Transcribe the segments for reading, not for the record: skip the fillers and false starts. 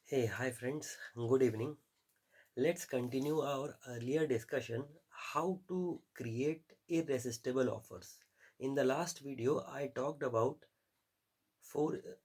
Hey, hi friends, good evening. Let's continue our earlier discussion how to create irresistible offers. In the last video, I talked about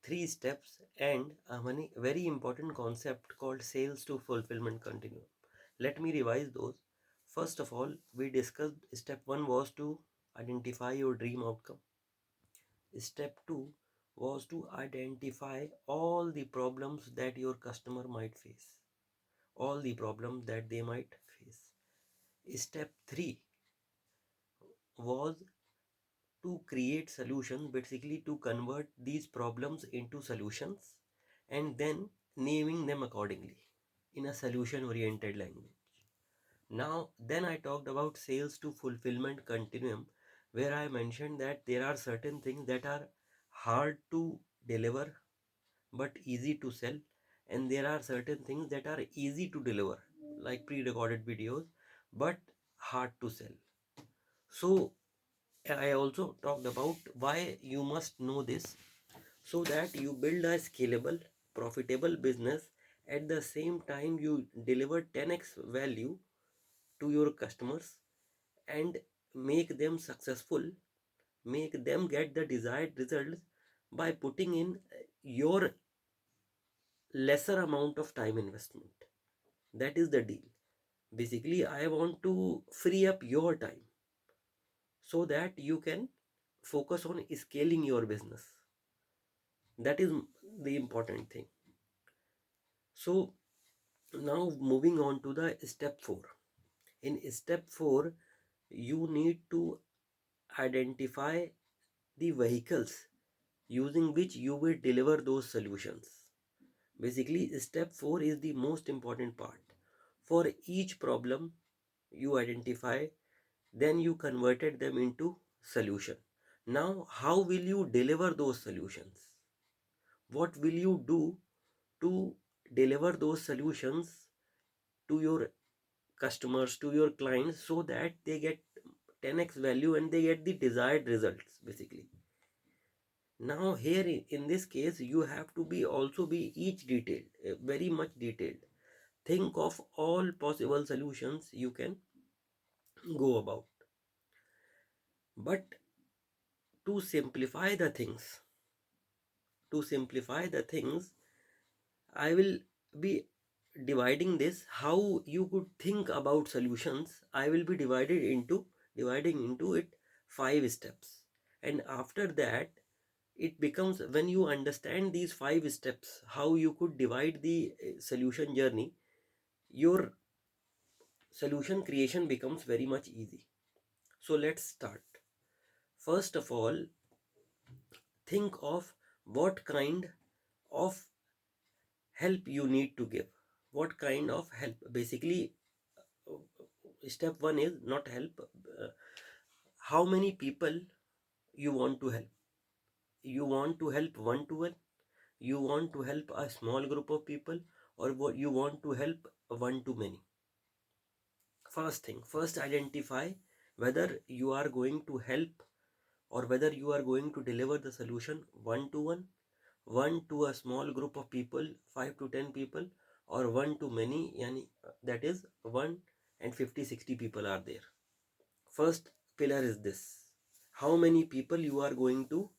three steps and a very important concept called sales to fulfillment continuum. Let me revise those. First of all, we discussed step one was to identify your dream outcome. Step 2 was to identify all the problems that your customer might face, all the problems that they might face. Step 3 was to create solutions, basically to convert these problems into solutions and then naming them accordingly in a solution oriented language. Now, then I talked about sales to fulfillment continuum, where I mentioned that there are certain things that are hard to deliver but easy to sell, and there are certain things that are easy to deliver, like pre-recorded videos, but hard to sell. So I also talked about why you must know this so that you build a scalable, profitable business. At the same time, you deliver 10x value to your customers and make them successful, make them get the desired results by putting in your lesser amount of time investment. That is the deal. Basically, I want to free up your time so that you can focus on scaling your business. That is the important thing. So now moving on to the step 4. In step 4, you need to identify the vehicles using which you will deliver those solutions. Basically, step 4 is the most important part. For each problem you identify, then you converted them into solution. Now, how will you deliver those solutions? What will you do to deliver those solutions to your customers, to your clients, so that they get 10x value and they get the desired results, basically. Now here in this case, you have to be each detailed, very much detailed. Think of all possible solutions you can go about. But to simplify the things, to simplify the things, I will be dividing this how you could think about solutions. I will be dividing into it 5 steps. And after that, it becomes, when you understand these 5 steps, how you could divide the solution journey, your solution creation becomes very much easy. So let's start. First of all, think of what kind of help you need to give. What kind of help? Basically, step 1 is not help. How many people you want to help? You want to help one to one? You want to help a small group of people, or what you want to help one to many? First thing, first identify whether you are going to help or whether you are going to deliver the solution one to one to a small group of people, 5 to 10 people, or one to many, yani, that is 1 and 50, 60 people are there. First pillar is this: how many people you are going to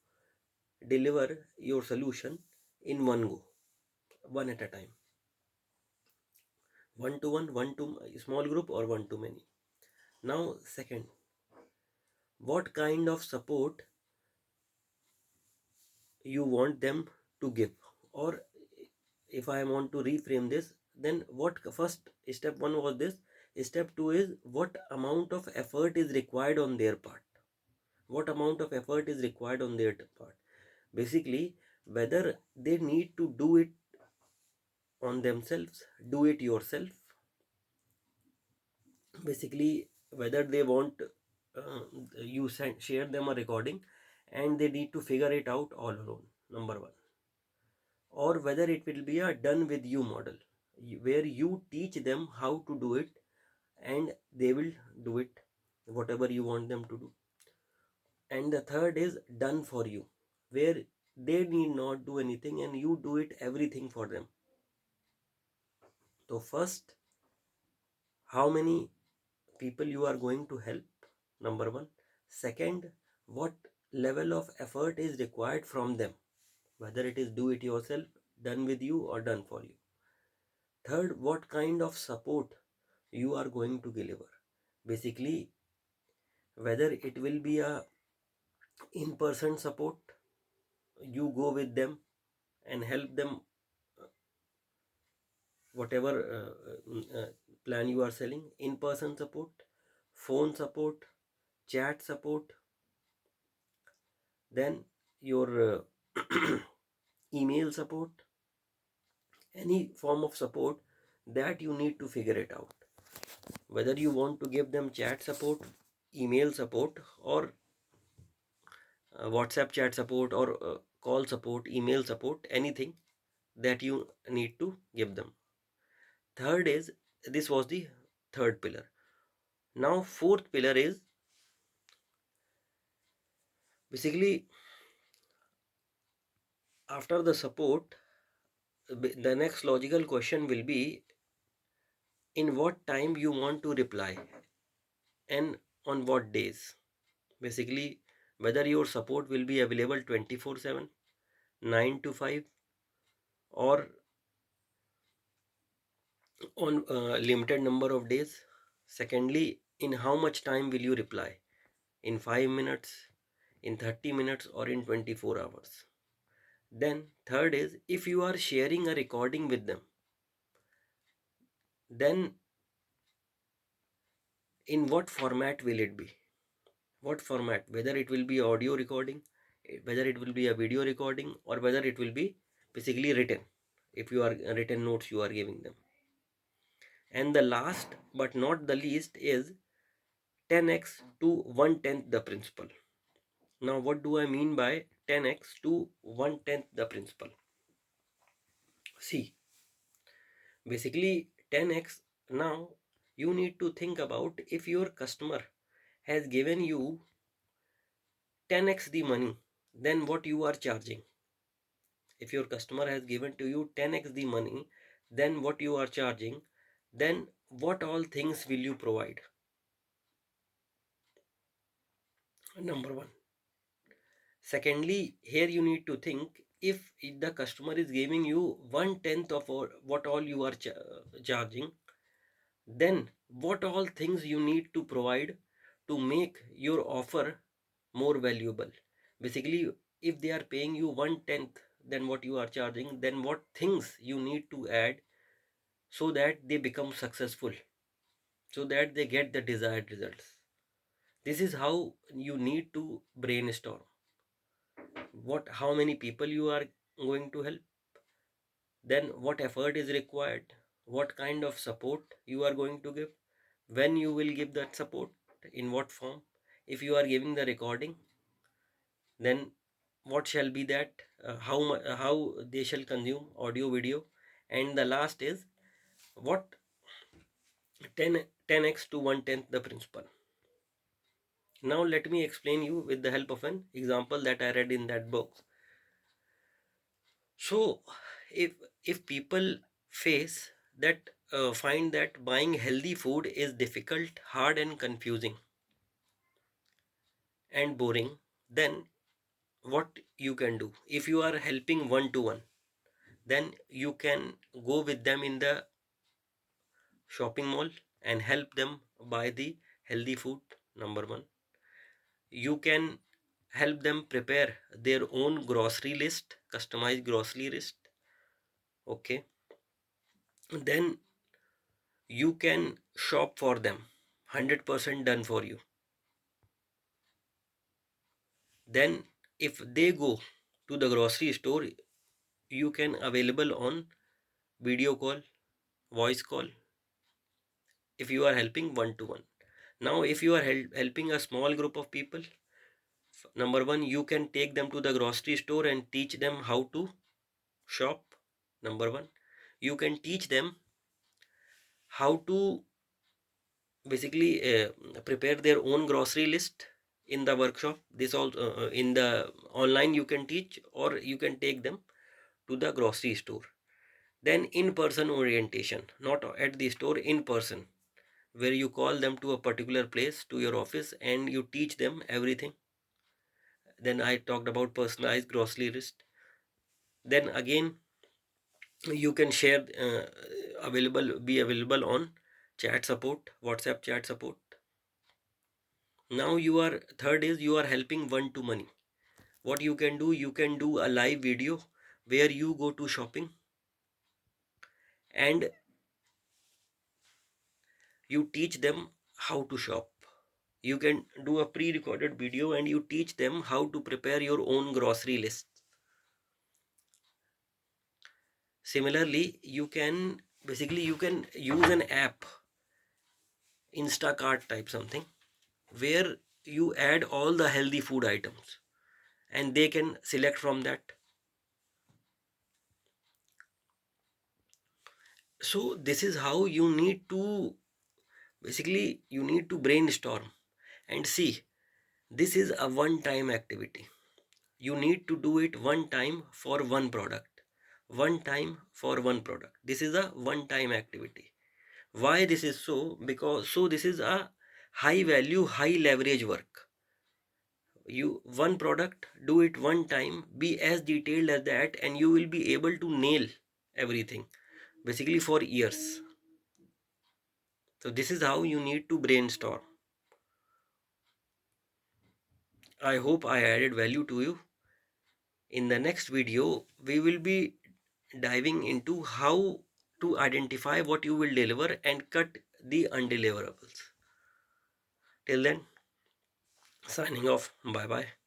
deliver your solution in one go, one at a time, one to small group or one to many. Now, second, what kind of support you want them to give, or if I want to reframe this, then what first step 1 was this, step 2 is what amount of effort is required on their part, what amount of effort is required on their part, basically whether they need to do it on themselves, do it yourself, basically whether they want you share them a recording and they need to figure it out all alone, number 1, or whether it will be a done with you model where you teach them how to do it and they will do it whatever you want them to do. And the third is done for you, where they need not do anything and you do it everything for them. So first, how many people you are going to help, number one. Second, what level of effort is required from them, whether it is do it yourself, done with you, or done for you. Third, what kind of support you are going to deliver. Basically, whether it will be a in-person support, you go with them and help them whatever plan you are selling. In-person support, phone support, chat support, then your email support, any form of support that you need to figure it out, whether you want to give them chat support, email support, or WhatsApp chat support, or call support, email support, anything that you need to give them. Third is, this was the third pillar. Now fourth pillar is basically, after the support, the next logical question will be in what time you want to reply and on what days. Basically, whether your support will be available 24/7, 9 to 5, or on a limited number of days. Secondly, in how much time will you reply? In 5 minutes, in 30 minutes, or in 24 hours. Then third is, if you are sharing a recording with them, then in what format will it be? What format? Whether it will be audio recording, whether it will be a video recording, or whether it will be basically written, if you are written notes you are giving them. And the last but not the least is 10x to 1/10 the principle. Now what do I mean by 10x to 1/10 the principle? See, basically 10x, now you need to think about, if your customer has given you 10x the money, then what you are charging. If your customer has given to you 10x the money, then what you are charging, then what all things will you provide? Number one. Secondly, here you need to think, if the customer is giving you 1/10 of what all you are charging, then what all things you need to provide to make your offer more valuable. Basically, if they are paying you 1/10 than what you are charging, then what things you need to add so that they become successful, so that they get the desired results. This is how you need to brainstorm. How many people you are going to help, then what effort is required, what kind of support you are going to give, when you will give that support, in what form. If you are giving the recording, then what shall be that, how they shall consume audio video. And the last is what 10x to 1/10 the principle. Now let me explain you with the help of an example that I read in that book. So if people face that, find that buying healthy food is difficult, hard, and confusing and boring, then what you can do? If you are helping one to one, then you can go with them in the shopping mall and help them buy the healthy food. Number one, you can help them prepare their own grocery list, customized grocery list. Okay, then you can shop for them, 100% done for you. Then if they go to the grocery store, you can available on video call, voice call, if you are helping one to one. Now if you are helping a small group of people, number one, you can take them to the grocery store and teach them how to shop. Number one, you can teach them how to basically prepare their own grocery list in the workshop. This also in the online you can teach, or you can take them to the grocery store. Then in-person orientation, not at the store, in person, where you call them to a particular place, to your office, and you teach them everything. Then I talked about personalized grocery list. Then again, you can share, be available on chat support, WhatsApp chat support. Now you are, third is you are helping one to money. What you can do, you can do a live video where you go to shopping and you teach them how to shop. You can do a pre-recorded video and you teach them how to prepare your own grocery list. Similarly, you can use an app, Instacart type something, where you add all the healthy food items and they can select from that. So this is how you need to, basically you need to brainstorm and see, this is a one time activity. You need to do it one time for one product. One time for one product. This is a one time activity. Why this is so? Because this is a high value, high leverage work. You one product, do it one time, be as detailed as that, and you will be able to nail everything, basically for years. So this is how you need to brainstorm. I hope I added value to you. In the next video, we will be diving into how to identify what you will deliver and cut the undeliverables. Till then, signing off. Bye bye.